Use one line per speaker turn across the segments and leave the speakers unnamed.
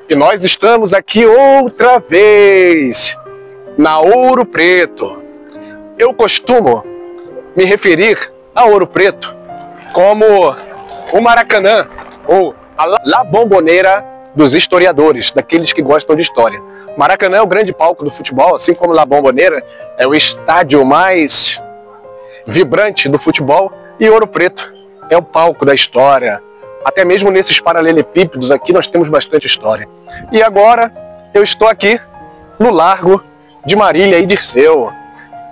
E nós estamos aqui outra vez, na Ouro Preto. Eu costumo me referir a Ouro Preto como o Maracanã, ou a La Bombonera dos historiadores, daqueles que gostam de história. Maracanã é o grande palco do futebol, assim como La Bombonera é o estádio mais vibrante do futebol, e Ouro Preto é o palco da história. Até mesmo nesses paralelepípedos aqui nós temos bastante história. E agora eu estou aqui no Largo de Marília e Dirceu.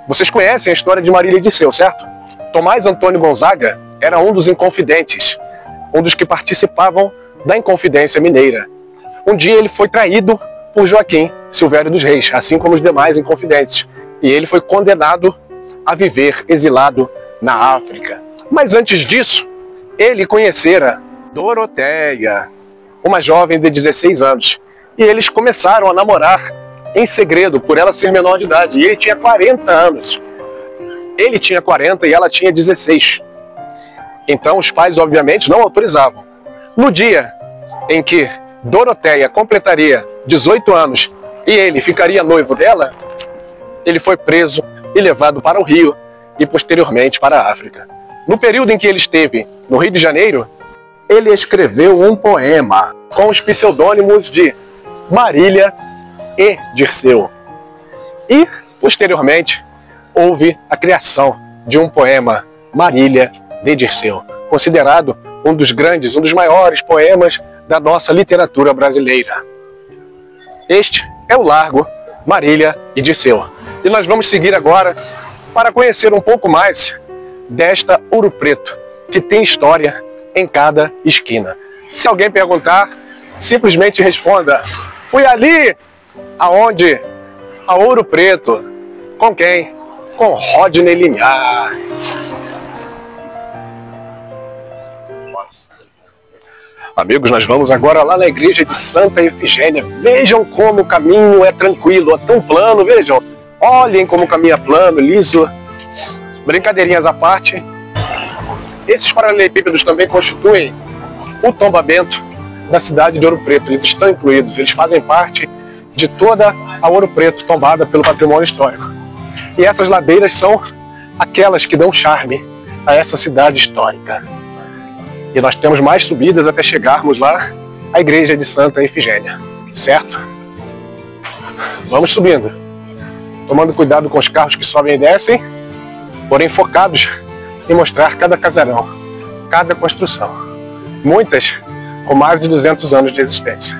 Vocês conhecem a história de Marília e Dirceu, certo? Tomás Antônio Gonzaga era um dos inconfidentes, um dos que participavam da Inconfidência Mineira. Um dia ele foi traído por Joaquim Silvério dos Reis, assim como os demais inconfidentes. E ele foi condenado a viver exilado na África. Mas antes disso, ele conhecera Doroteia, uma jovem de 16 anos. E eles começaram a namorar em segredo, por ela ser menor de idade. E ele tinha 40 anos. Ele tinha 40 e ela tinha 16. Então os pais, obviamente, não autorizavam. No dia em que Doroteia completaria 18 anos e ele ficaria noivo dela, ele foi preso e levado para o Rio e posteriormente para a África. No período em que ele esteve no Rio de Janeiro, ele escreveu um poema com os pseudônimos de Marília e Dirceu. E, posteriormente, houve a criação de um poema, Marília de Dirceu, considerado um dos grandes, um dos maiores poemas da nossa literatura brasileira. Este é o Largo Marília e Dirceu. E nós vamos seguir agora para conhecer um pouco mais desta Ouro Preto, que tem história em cada esquina. Se alguém perguntar, simplesmente responda: fui ali aonde a Ouro Preto. Com quem? Com Rodney Linhares. Amigos, nós vamos agora lá na igreja de Santa Efigênia. Vejam como o caminho é tranquilo, é tão plano, vejam. Olhem como o caminho é plano, liso. Brincadeirinhas à parte. Esses paralelepípedos também constituem o tombamento da cidade de Ouro Preto. Eles estão incluídos, eles fazem parte de toda a Ouro Preto tombada pelo patrimônio histórico. E essas ladeiras são aquelas que dão charme a essa cidade histórica. E nós temos mais subidas até chegarmos lá à igreja de Santa Efigênia, certo? Vamos subindo, tomando cuidado com os carros que sobem e descem, porém focados em mostrar cada casarão, cada construção, muitas com mais de 200 anos de existência.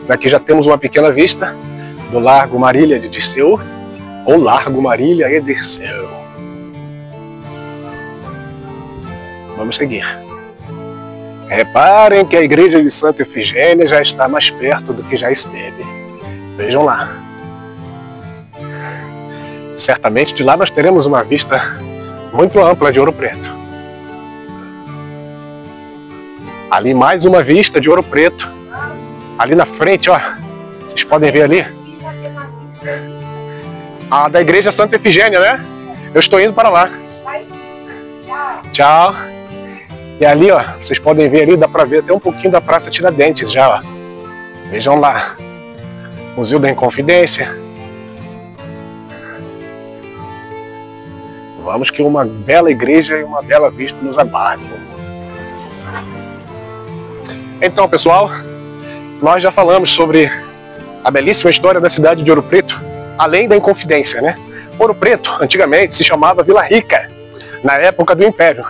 Daqui já temos uma pequena vista do Largo Marília de Dirceu, ou Largo Marília e Dirceu. Vamos seguir. Reparem que a igreja de Santa Efigênia já está mais perto do que já esteve. Vejam lá. Certamente de lá nós teremos uma vista muito ampla de Ouro Preto. Ali mais uma vista de Ouro Preto. Ali na frente, ó, vocês podem ver ali. A da igreja Santa Efigênia, né? Eu estou indo para lá. Tchau. E ali, ó, vocês podem ver ali, dá para ver até um pouquinho da Praça Tiradentes já, ó. Vejam lá. Museu da Inconfidência. Vamos que uma bela igreja e uma bela vista nos aguardam. Então, pessoal, nós já falamos sobre a belíssima história da cidade de Ouro Preto, além da Inconfidência, né? Ouro Preto, antigamente, se chamava Vila Rica, na época do Império.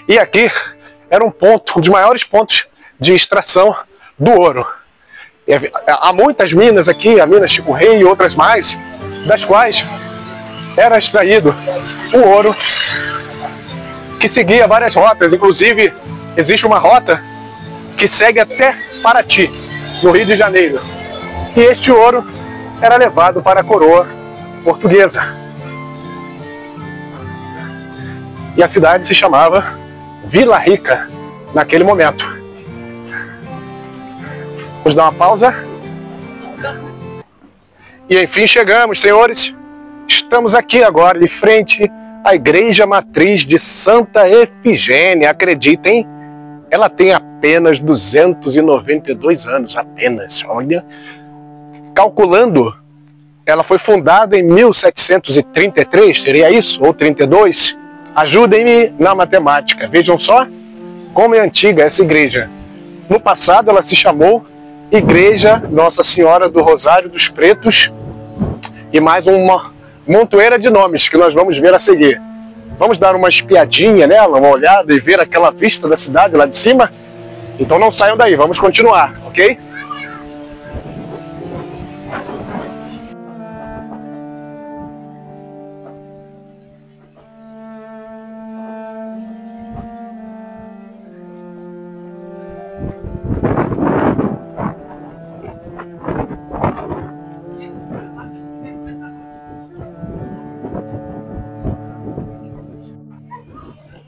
E aqui era um dos maiores pontos de extração do ouro. Há muitas minas aqui, a mina Chico Rei e outras mais, das quais era extraído o ouro que seguia várias rotas. Inclusive, existe uma rota que segue até Paraty, no Rio de Janeiro. E este ouro era levado para a coroa portuguesa. E a cidade se chamava Vila Rica naquele momento. Vamos dar uma pausa. E enfim chegamos, senhores. Estamos aqui agora de frente à Igreja Matriz de Santa Efigênia. Acreditem, ela tem apenas 292 anos, apenas, olha. Calculando, ela foi fundada em 1733, seria isso? Ou 32? Ajudem-me na matemática, vejam só como é antiga essa igreja. No passado ela se chamou Igreja Nossa Senhora do Rosário dos Pretos e mais uma montoeira de nomes que nós vamos ver a seguir. Vamos dar uma espiadinha nela, uma olhada e ver aquela vista da cidade lá de cima? Então não saiam daí, vamos continuar, ok?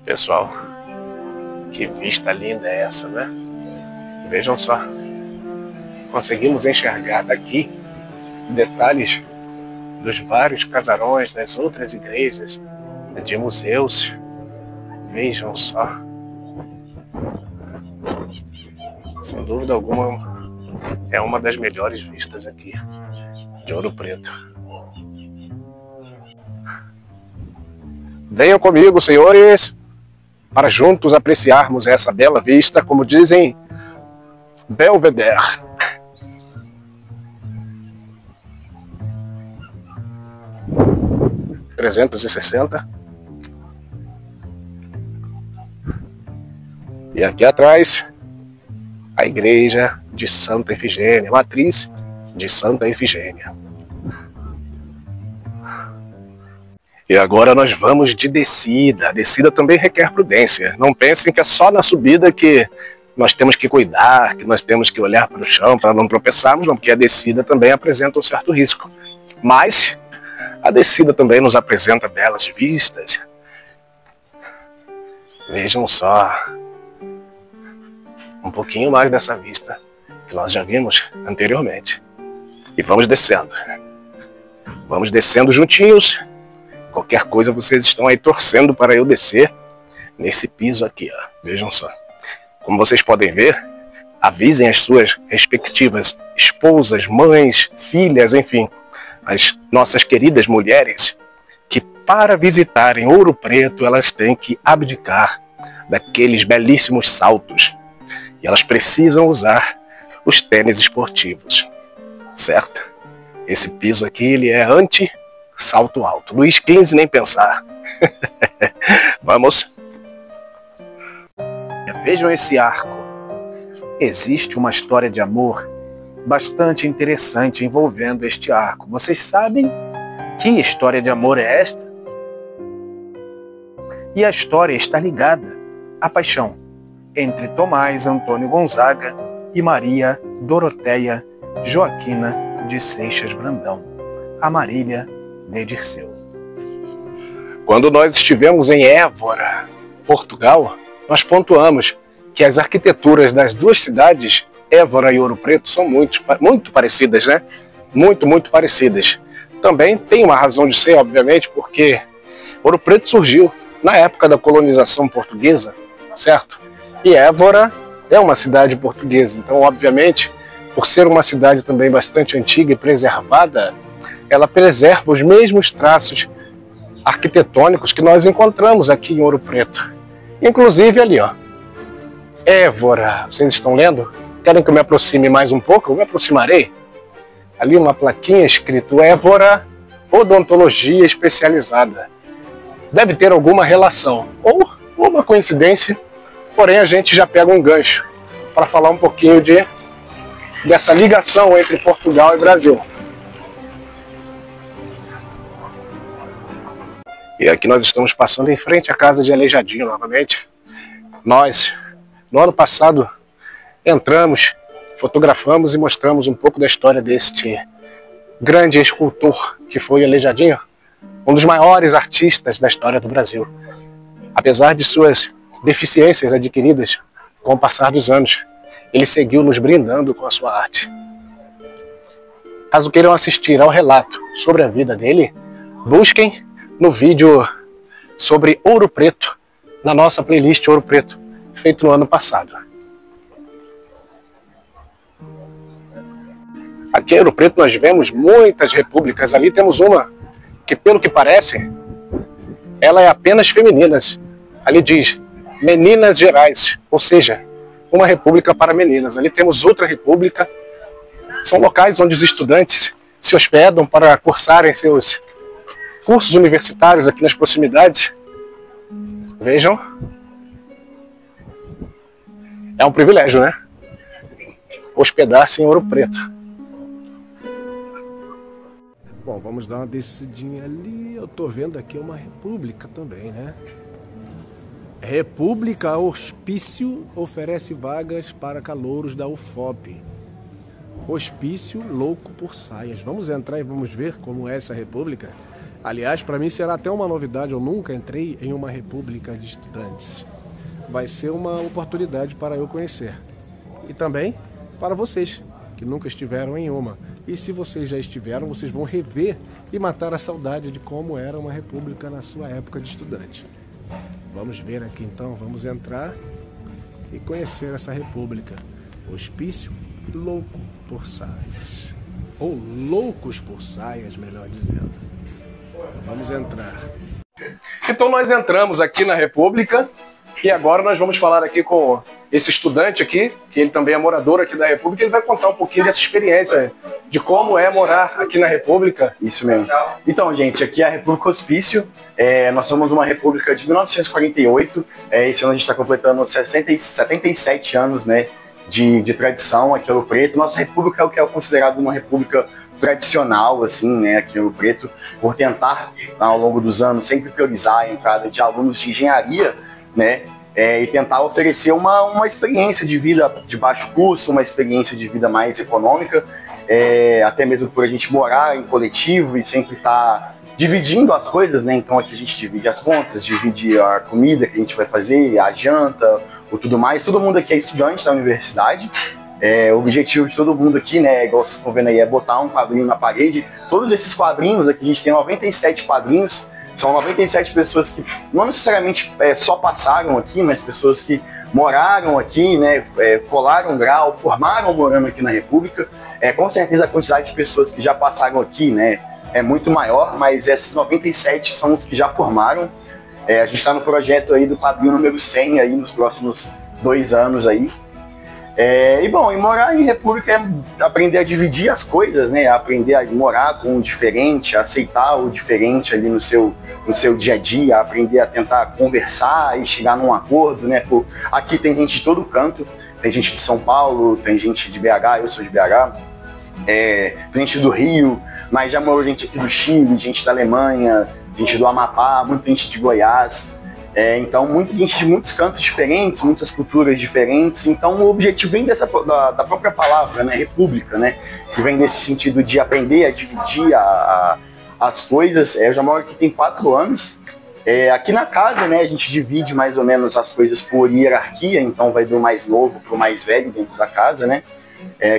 Pessoal, que vista linda é essa, né? Vejam só. Conseguimos enxergar daqui detalhes dos vários casarões das outras igrejas, de museus. Vejam só. Sem dúvida alguma, é uma das melhores vistas aqui de Ouro Preto. Venham comigo, senhores, para juntos apreciarmos essa bela vista, como dizem, Belvedere. – 360. E aqui atrás, a igreja de Santa Efigênia, matriz de Santa Efigênia. E agora nós vamos de descida. A descida também requer prudência. Não pensem que é só na subida que nós temos que cuidar, que nós temos que olhar para o chão para não tropeçarmos, não, porque a descida também apresenta um certo risco. Mas a descida também nos apresenta belas vistas. Vejam só um pouquinho mais dessa vista que nós já vimos anteriormente. E vamos descendo. Vamos descendo juntinhos. Qualquer coisa vocês estão aí torcendo para eu descer nesse piso aqui, ó. Vejam só. Como vocês podem ver, avisem as suas respectivas esposas, mães, filhas, enfim, as nossas queridas mulheres, que para visitarem Ouro Preto elas têm que abdicar daqueles belíssimos saltos. E elas precisam usar os tênis esportivos, certo? Esse piso aqui, ele é anti-salto alto. Luís XV, nem pensar. Vamos. Vejam esse arco. Existe uma história de amor bastante interessante envolvendo este arco. Vocês sabem que história de amor é esta? E a história está ligada à paixão entre Tomás Antônio Gonzaga e Maria Doroteia Joaquina de Seixas Brandão, a Marília de Dirceu. Quando nós estivemos em Évora, Portugal, nós pontuamos que as arquiteturas das duas cidades, Évora e Ouro Preto, são muito parecidas, né? Muito parecidas. Também tem uma razão de ser, obviamente, porque Ouro Preto surgiu na época da colonização portuguesa, certo? E Évora é uma cidade portuguesa, então, obviamente, por ser uma cidade também bastante antiga e preservada, ela preserva os mesmos traços arquitetônicos que nós encontramos aqui em Ouro Preto. Inclusive ali, ó, Évora, vocês estão lendo? Querem que eu me aproxime mais um pouco? Eu me aproximarei. Ali uma plaquinha escrito Évora Odontologia Especializada. Deve ter alguma relação, ou uma coincidência, porém a gente já pega um gancho para falar um pouquinho dessa ligação entre Portugal e Brasil. E aqui nós estamos passando em frente à casa de Aleijadinho novamente. Nós, no ano passado, entramos, fotografamos e mostramos um pouco da história deste grande escultor que foi Aleijadinho, um dos maiores artistas da história do Brasil. Apesar de suas deficiências adquiridas com o passar dos anos, ele seguiu nos brindando com a sua arte. Caso queiram assistir ao relato sobre a vida dele, busquem no vídeo sobre Ouro Preto, na nossa playlist Ouro Preto. feito no ano passado. Aqui em Ouro Preto nós vemos muitas repúblicas. Ali temos uma que, pelo que parece, ela é apenas feminina. Ali diz Meninas Gerais, ou seja, uma república para meninas. Ali temos outra república. São locais onde os estudantes se hospedam para cursarem seus cursos universitários aqui nas proximidades. Vejam. É um privilégio, né? Hospedar-se em Ouro Preto. Bom, vamos dar uma descidinha ali. Eu tô vendo aqui uma república também, né? República Hospício oferece vagas para calouros da UFOP. Hospício louco por saias. Vamos entrar e vamos ver como é essa república? Aliás, para mim será até uma novidade. Eu nunca entrei em uma república de estudantes. Vai ser uma oportunidade para eu conhecer. E também para vocês, que nunca estiveram em uma. E se vocês já estiveram, vocês vão rever e matar a saudade de como era uma república na sua época de estudante. Vamos ver aqui então, vamos entrar e conhecer essa república. Hospício Louco por Saias. Ou Loucos por Saias, melhor dizendo. Vamos entrar. Então nós entramos aqui na república e agora nós vamos falar aqui com esse estudante aqui, que ele também é morador aqui da república. Ele vai contar um pouquinho dessa experiência, de como é morar aqui na república.
Isso mesmo. Então, gente, aqui é a República Hospício. Nós somos uma república de 1948. Esse ano a gente está completando 77 anos, né, de tradição aqui em Ouro Preto. Nossa república é o que é considerado uma república tradicional, assim, né, aqui em Ouro Preto, por tentar, ao longo dos anos, sempre priorizar a entrada de alunos de engenharia, né, e tentar oferecer uma experiência de vida de baixo custo, uma experiência de vida mais econômica, até mesmo por a gente morar em coletivo e sempre estar dividindo as coisas, né? Então aqui a gente divide as contas, divide a comida que a gente vai fazer, a janta, ou tudo mais. Todo mundo aqui é estudante da universidade. O objetivo de todo mundo aqui, né, igual vocês estão vendo aí, é botar um quadrinho na parede. Todos esses quadrinhos aqui, a gente tem 97 quadrinhos. São 97 pessoas que não necessariamente só passaram aqui, mas pessoas que moraram aqui, né, colaram grau, formaram morando aqui na República. Com certeza a quantidade de pessoas que já passaram aqui, né, é muito maior, mas esses 97 são os que já formaram. A gente está no projeto aí do quadrinho número 100 aí nos próximos 2 anos aí. E bom, e morar em república é aprender a dividir as coisas, né? Aprender a morar com o diferente, a aceitar o diferente ali no seu dia a dia, aprender a tentar conversar e chegar num acordo, né? Aqui tem gente de todo canto, tem gente de São Paulo, tem gente de BH, eu sou de BH, tem gente do Rio, mas já morou gente aqui do Chile, gente da Alemanha, gente do Amapá, muita gente de Goiás. Então, muita gente de muitos cantos diferentes, muitas culturas diferentes. Então, o objetivo vem da própria palavra, né, república, né, que vem nesse sentido de aprender a dividir as coisas. Eu já moro aqui tem 4 anos. Aqui na casa, né, a gente divide mais ou menos as coisas por hierarquia, então vai do mais novo para o mais velho dentro da casa, né.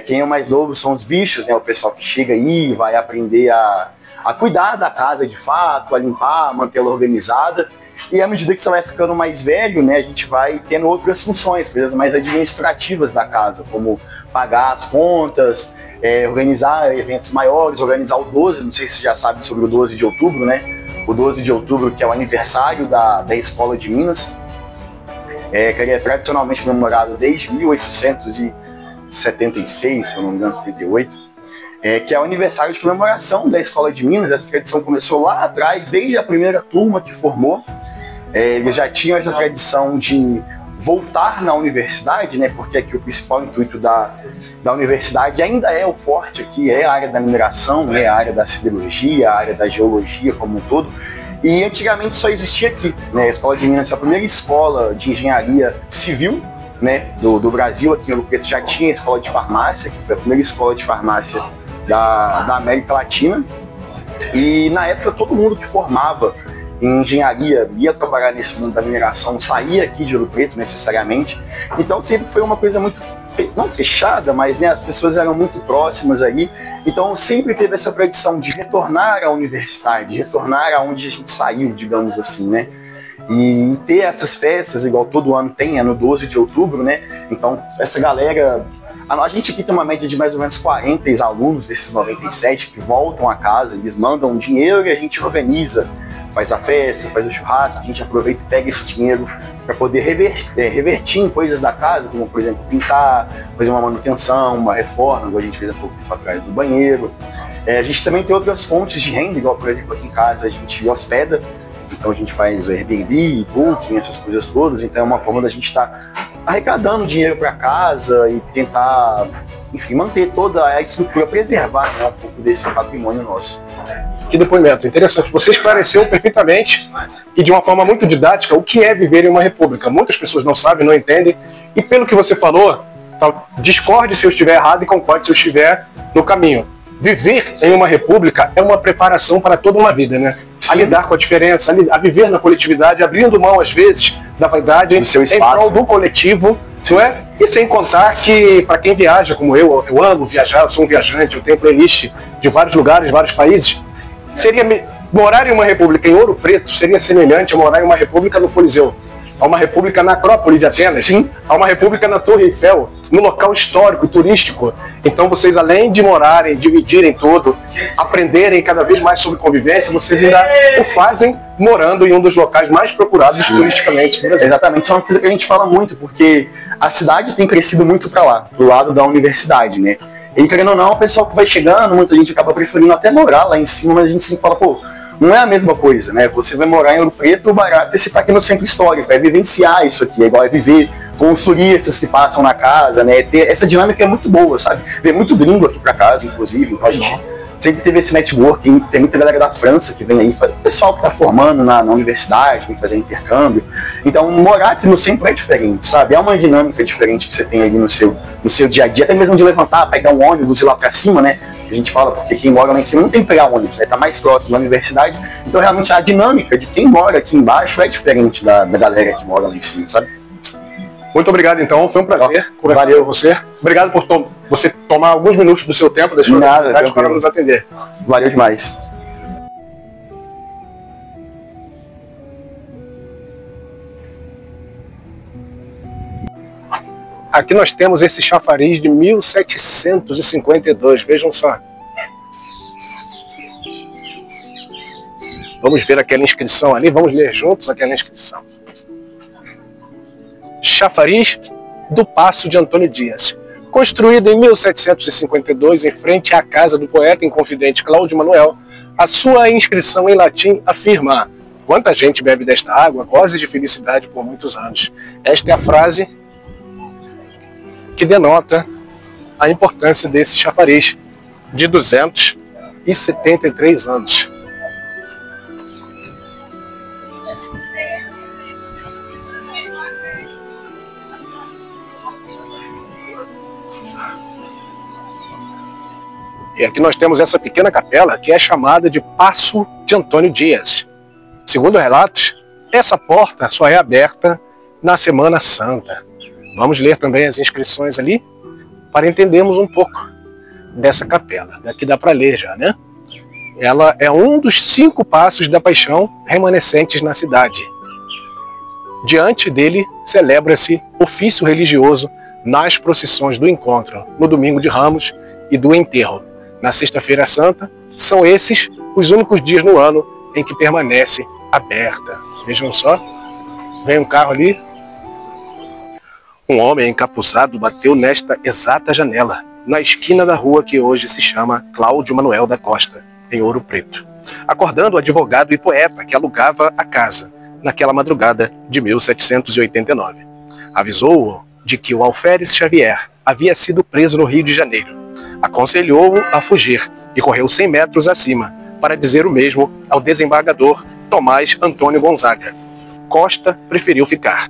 Quem é o mais novo são os bichos, né, o pessoal que chega aí vai aprender a cuidar da casa de fato, a limpar, mantê-la organizada. E à medida que você vai ficando mais velho, né, a gente vai tendo outras funções, coisas mais administrativas da casa, como pagar as contas, organizar eventos maiores, organizar o 12, não sei se você já sabe sobre o 12 de outubro, né? O 12 de outubro, que é o aniversário da Escola de Minas, que ele é tradicionalmente comemorado desde 1876, se eu não me engano, 78. Que é o aniversário de comemoração da Escola de Minas. Essa tradição começou lá atrás, desde a primeira turma que formou. Eles já tinham essa tradição de voltar na universidade, né, porque aqui o principal intuito da universidade ainda é o forte aqui, é a área da mineração, é a área da siderurgia, a área da geologia como um todo. E antigamente só existia aqui, né, a Escola de Minas é a primeira escola de engenharia civil, né, do Brasil. Aqui em Ouro Preto já tinha a escola de farmácia, que foi a primeira escola de farmácia da América Latina. E na época todo mundo que formava em engenharia ia trabalhar nesse mundo da mineração, saía aqui de Ouro Preto necessariamente. Então sempre foi uma coisa muito, não fechada, mas, né, as pessoas eram muito próximas ali. Então sempre teve essa tradição de retornar à universidade, de retornar aonde a gente saiu, digamos assim, né? E ter essas festas, igual todo ano tem, é no 12 de outubro, né? Então, essa galera... A gente aqui tem uma média de mais ou menos 40 ex-alunos desses 97 que voltam a casa, eles mandam dinheiro e a gente organiza, faz a festa, faz o churrasco, a gente aproveita e pega esse dinheiro para poder revertir em coisas da casa, como, por exemplo, pintar, fazer uma manutenção, uma reforma, igual a gente fez há pouco tempo atrás do banheiro. A gente também tem outras fontes de renda, igual, por exemplo, aqui em casa a gente hospeda, então a gente faz o Airbnb, Booking, essas coisas todas, então é uma forma da gente estar arrecadando dinheiro para casa e tentar, enfim, manter toda a estrutura, preservar, né, um pouco desse patrimônio nosso.
Que depoimento interessante. Você esclareceu perfeitamente e de uma forma muito didática o que é viver em uma república. Muitas pessoas não sabem, não entendem, e pelo que você falou, discorde se eu estiver errado e concorde se eu estiver no caminho. Viver em uma república é uma preparação para toda uma vida, né? A lidar com a diferença, a viver na coletividade, abrindo mão, às vezes, da vaidade em prol do coletivo, não é? E sem contar que, para quem viaja, como eu amo viajar, eu sou um viajante, eu tenho playlist de vários lugares, vários países, morar em uma república em Ouro Preto seria semelhante a morar em uma república no Coliseu, a uma república na Acrópole de Atenas, sim, a uma república na Torre Eiffel, no local histórico e turístico. Então vocês, além de morarem, dividirem tudo, aprenderem cada vez mais sobre convivência, vocês ainda o fazem morando em um dos locais mais procurados turisticamente no Brasil.
Exatamente, isso é uma coisa que a gente fala muito, porque a cidade tem crescido muito para lá, pro lado da universidade, né? E querendo ou não, o pessoal que vai chegando, muita gente acaba preferindo até morar lá em cima, mas a gente sempre fala, pô, não é a mesma coisa, né? Você vai morar em Ouro Preto, o barato é você estar aqui no centro histórico, é vivenciar isso aqui, é igual é viver com os turistas que passam na casa, né? Essa dinâmica é muito boa, sabe? Vem muito gringo aqui pra casa, inclusive, então a gente sempre teve esse networking, tem muita galera da França que vem aí, o pessoal que tá formando na universidade, vem fazer intercâmbio. Então, morar aqui no centro é diferente, sabe? É uma dinâmica diferente que você tem ali no seu dia a dia, até mesmo de levantar, pegar um ônibus e ir lá pra cima, né? A gente fala, porque quem mora lá em cima não tem que pegar ônibus, né? Tá mais próximo da universidade. Então, realmente, a dinâmica de quem mora aqui embaixo é diferente da galera que mora lá em cima, sabe?
Muito obrigado, então. Foi um prazer conversar com você. Obrigado por você tomar alguns minutos do seu tempo, da sua oportunidade para nos atender.
Valeu demais.
Aqui nós temos esse chafariz de 1752, vejam só. Vamos ver aquela inscrição ali, vamos ler juntos aquela inscrição. Chafariz do Paço de Antônio Dias. Construído em 1752 em frente à casa do poeta e confidente Cláudio Manuel, a sua inscrição em latim afirma: quanta gente bebe desta água, goze de felicidade por muitos anos. Esta é a frase que denota a importância desse chafariz de 273 anos. E aqui nós temos essa pequena capela que é chamada de Paço de Antônio Dias. Segundo relatos, essa porta só é aberta na Semana Santa. Vamos ler também as inscrições ali para entendermos um pouco dessa capela. Daqui dá para ler já, né? Ela é um dos 5 passos da paixão remanescentes na cidade. Diante dele celebra-se ofício religioso nas procissões do encontro, no domingo de Ramos e do enterro. Na Sexta-feira Santa, são esses os únicos dias no ano em que permanece aberta. Vejam só, vem um carro ali. Um homem encapuzado bateu nesta exata janela, na esquina da rua que hoje se chama Cláudio Manuel da Costa, em Ouro Preto, acordando o advogado e poeta que alugava a casa naquela madrugada de 1789. Avisou-o de que o alferes Xavier havia sido preso no Rio de Janeiro. Aconselhou-o a fugir e correu 100 metros acima para dizer o mesmo ao desembargador Tomás Antônio Gonzaga. Costa preferiu ficar.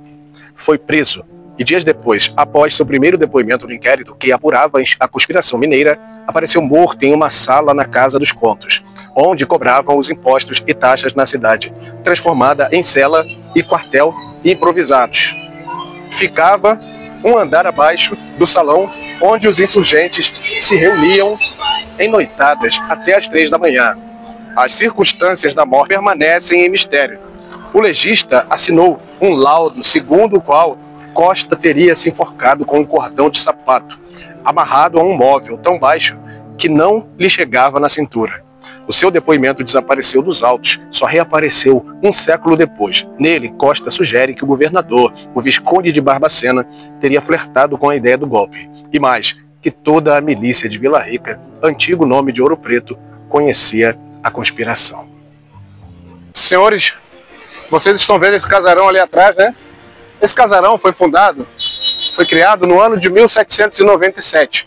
Foi preso e dias depois, após seu primeiro depoimento no inquérito que apurava a conspiração mineira, apareceu morto em uma sala na Casa dos Contos, onde cobravam os impostos e taxas na cidade, transformada em cela e quartel improvisados. Ficava um andar abaixo do salão onde os insurgentes se reuniam em noitadas até as 3 da manhã. As circunstâncias da morte permanecem em mistério. o legista assinou um laudo segundo o qual Costa teria se enforcado com um cordão de sapato, amarrado a um móvel tão baixo que não lhe chegava na cintura. O seu depoimento desapareceu dos autos, só reapareceu um século depois. Nele, Costa sugere que o governador, o Visconde de Barbacena, teria flertado com a ideia do golpe. E mais, que toda a milícia de Vila Rica, antigo nome de Ouro Preto, conhecia a conspiração. Senhores, vocês estão vendo esse casarão ali atrás, né? Esse casarão foi criado no ano de 1797.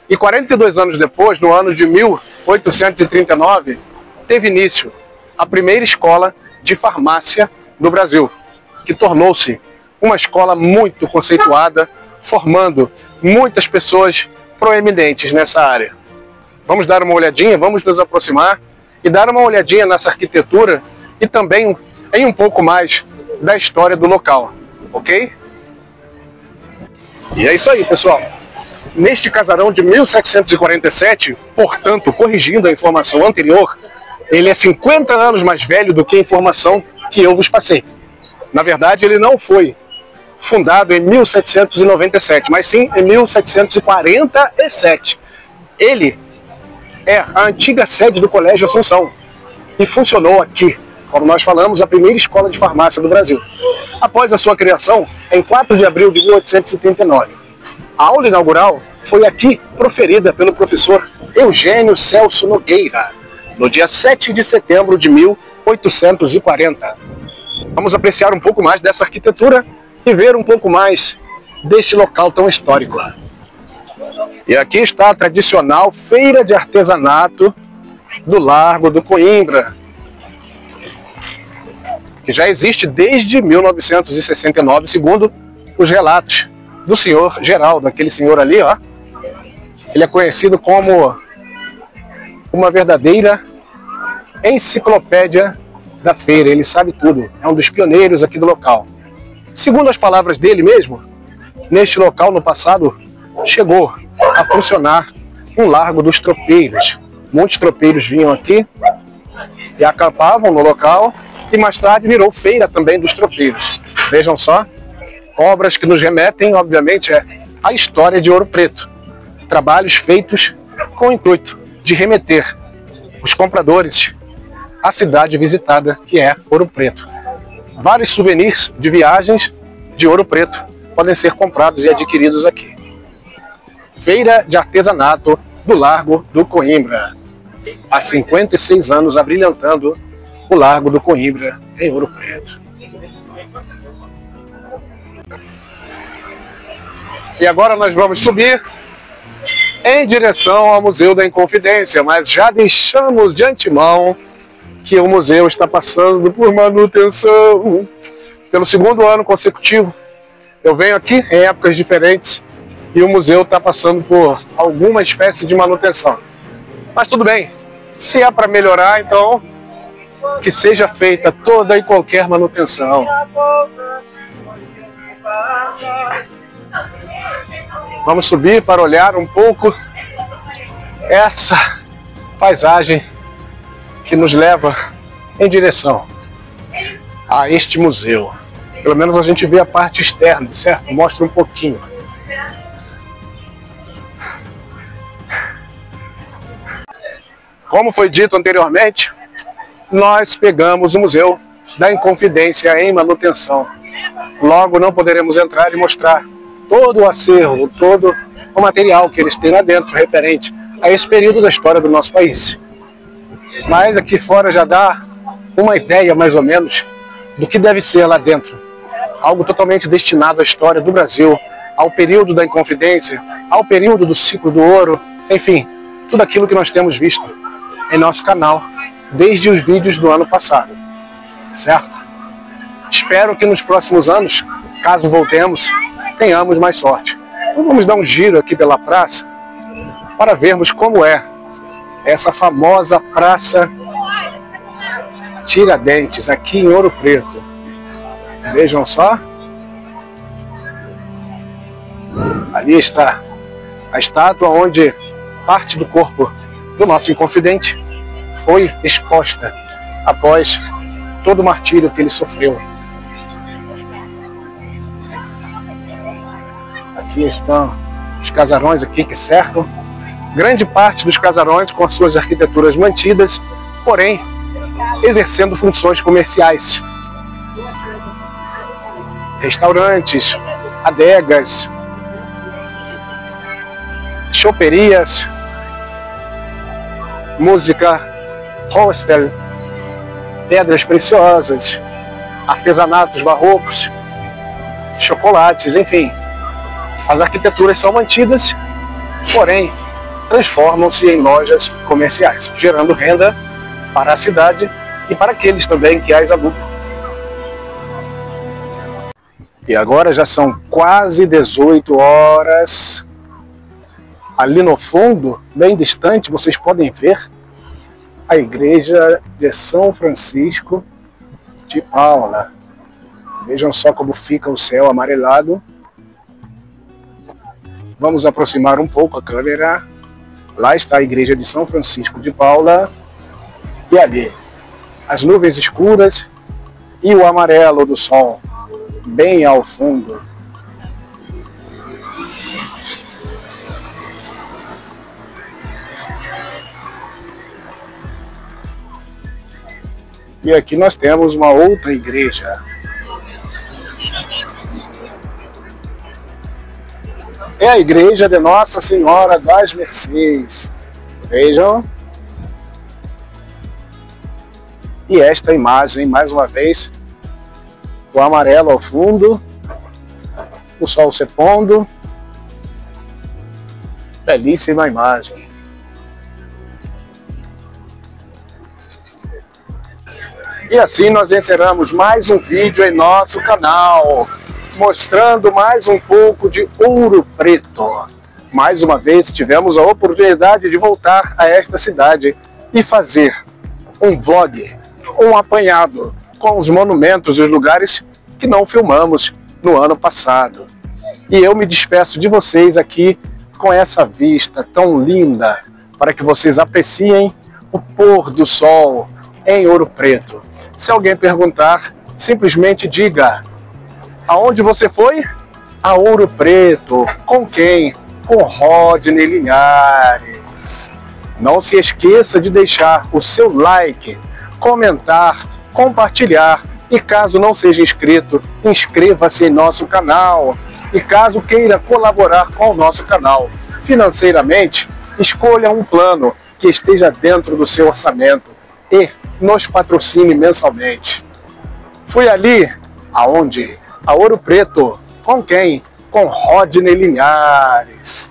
E 42 anos depois, no ano de 1839, teve início a primeira escola de farmácia do Brasil, que tornou-se uma escola muito conceituada, formando muitas pessoas proeminentes nessa área. Vamos dar uma olhadinha, vamos nos aproximar e dar uma olhadinha nessa arquitetura e também em um pouco mais da história do local, ok? E é isso aí, pessoal. Neste casarão de 1747, portanto, corrigindo a informação anterior, ele é 50 anos mais velho do que a informação que eu vos passei. Na verdade, ele não foi fundado em 1797, mas sim em 1747. Ele é a antiga sede do Colégio Assunção e funcionou aqui, como nós falamos, a primeira escola de farmácia do Brasil. Após a sua criação, em 4 de abril de 1839. A aula inaugural foi aqui proferida pelo professor Eugênio Celso Nogueira, no dia 7 de setembro de 1840. Vamos apreciar um pouco mais dessa arquitetura e ver um pouco mais deste local tão histórico. E aqui está a tradicional feira de artesanato do Largo do Coimbra, que já existe desde 1969, segundo os relatos do senhor Geraldo, aquele senhor ali, ó. Ele é conhecido como uma verdadeira enciclopédia da feira, ele sabe tudo, é um dos pioneiros aqui do local. Segundo as palavras dele mesmo, neste local no passado chegou a funcionar um Largo dos Tropeiros. Muitos tropeiros vinham aqui e acampavam no local e mais tarde virou feira também dos tropeiros. Vejam só, obras que nos remetem, obviamente, à história de Ouro Preto. Trabalhos feitos com o intuito de remeter os compradores à cidade visitada, que é Ouro Preto. Vários souvenirs de viagens de Ouro Preto podem ser comprados e adquiridos aqui. Feira de Artesanato do Largo do Coimbra. Há 56 anos abrilhantando o Largo do Coimbra em Ouro Preto. E agora nós vamos subir em direção ao Museu da Inconfidência, mas já deixamos de antemão que o museu está passando por manutenção. Pelo segundo ano consecutivo, eu venho aqui em épocas diferentes e o museu está passando por alguma espécie de manutenção. Mas tudo bem, se é para melhorar, então que seja feita toda e qualquer manutenção. Vamos subir para olhar um pouco essa paisagem que nos leva em direção a este museu. Pelo menos a gente vê a parte externa, certo? Mostra um pouquinho. Como foi dito anteriormente, nós pegamos o Museu da Inconfidência em manutenção. Logo não poderemos entrar e mostrar todo o acervo, todo o material que eles têm lá dentro referente a esse período da história do nosso país. Mas aqui fora já dá uma ideia mais ou menos do que deve ser lá dentro. Algo totalmente destinado à história do Brasil, ao período da Inconfidência, ao período do ciclo do ouro, enfim, tudo aquilo que nós temos visto em nosso canal desde os vídeos do ano passado, certo? Espero que nos próximos anos, caso voltemos, tenhamos mais sorte. Então vamos dar um giro aqui pela praça para vermos como é essa famosa Praça Tiradentes, aqui em Ouro Preto. Vejam só. Ali está a estátua onde parte do corpo do nosso Inconfidente foi exposta após todo o martírio que ele sofreu. Aqui estão os casarões aqui que cercam. Grande parte dos casarões com as suas arquiteturas mantidas, porém exercendo funções comerciais. Restaurantes, adegas, choperias, música, hostel, pedras preciosas, artesanatos barrocos, chocolates, enfim. As arquiteturas são mantidas, porém transformam-se em lojas comerciais, gerando renda para a cidade e para aqueles também que as alutam. E agora já são quase 18 horas. Ali no fundo, bem distante, vocês podem ver a igreja de São Francisco de Paula. Vejam só como fica o céu amarelado. Vamos aproximar um pouco a câmera. Lá está a igreja de São Francisco de Paula. E ali, as nuvens escuras e o amarelo do sol, bem ao fundo. E aqui nós temos uma outra igreja. É a igreja de Nossa Senhora das Mercês. Vejam. E esta imagem, mais uma vez, o amarelo ao fundo, o sol se pondo. Belíssima imagem. E assim nós encerramos mais um vídeo em nosso canal, mostrando mais um pouco de Ouro Preto. Mais uma vez tivemos a oportunidade de voltar a esta cidade e fazer um vlog, um apanhado com os monumentos e os lugares que não filmamos no ano passado. E eu me despeço de vocês aqui com essa vista tão linda, para que vocês apreciem o pôr do sol em Ouro Preto. Se alguém perguntar, simplesmente diga: aonde você foi? A Ouro Preto. Com quem? Com Rodney Linhares. Não se esqueça de deixar o seu like, comentar, compartilhar e caso não seja inscrito, inscreva-se em nosso canal. E caso queira colaborar com o nosso canal financeiramente, escolha um plano que esteja dentro do seu orçamento e nos patrocine mensalmente. Fui ali, aonde? A Ouro Preto. Com quem? Com Rodney Linhares.